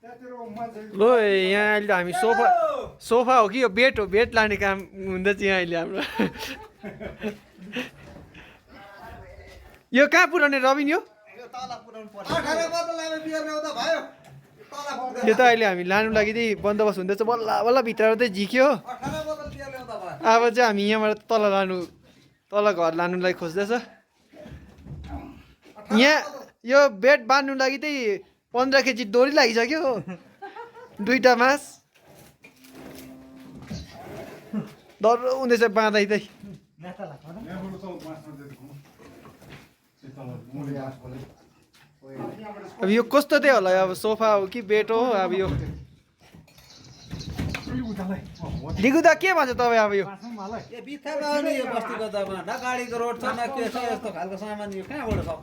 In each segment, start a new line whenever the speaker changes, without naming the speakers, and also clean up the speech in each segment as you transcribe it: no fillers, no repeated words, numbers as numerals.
लो यहाँ अहिले हामी सोफा हो कि यो बेड हो, बेड लाने काम हुँदैछ यहाँ अहिले हाम्रो। यो कहाँ पुऱ्याउने रबिन यो त अहिले हामी लानु लागि चाहिँ बन्दोबस्त हुँदैछ, बल्ल बल्ल भित्र चाहिँ झिक्यो। अब चाहिँ हामी यहाँबाट तल घर लानुलाई खोज्दैछ। यहाँ यो बेड बाँध्नु लागि चाहिँ 15 केजी डोरी लागिसक्यो, 2टा मास डर हुँदैछ बाँध्दै चाहिँ। अब यो कस्तो चाहिँ होला, अब सोफा हो कि बेड हो अब यो। दिगु दा के भन्छ तपाईँ अब यो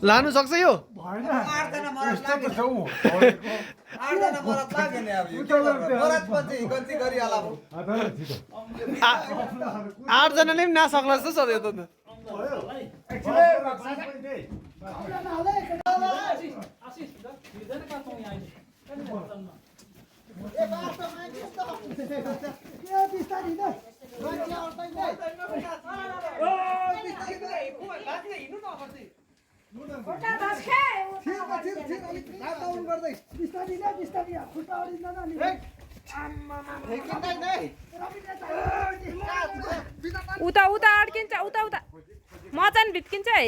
लानु सक्छ यो? 8 जनाले पनि नसक्ला जस्तो छ यो त।
उता उता अड्किन्छ, उता उता मचान भित्किन्छ है।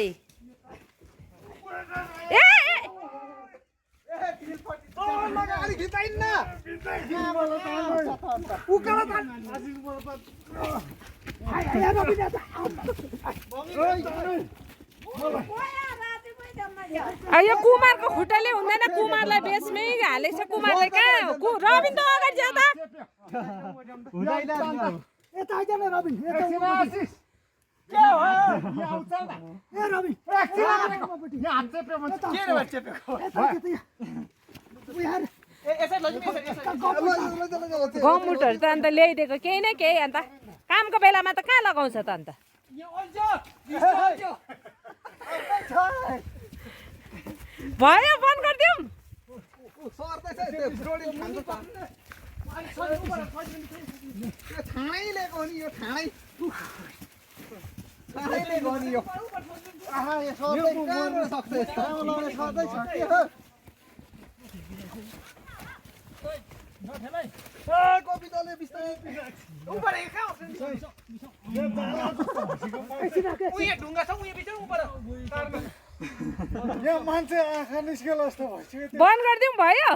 यो कुमारको खुट्टाले हुँदैन, कुमारलाई बेचमै हालेको छ। कुमारले कहाँ रबिन त अगाडि जा त। गमबुटहरू त अन्त ल्याइदिएको केही न केही, अन्त कामको बेलामा त कहाँ लगाउँछ त अन्त। भयो बन्द गरिदिउँ। बन्द गरिदिउँ भयो।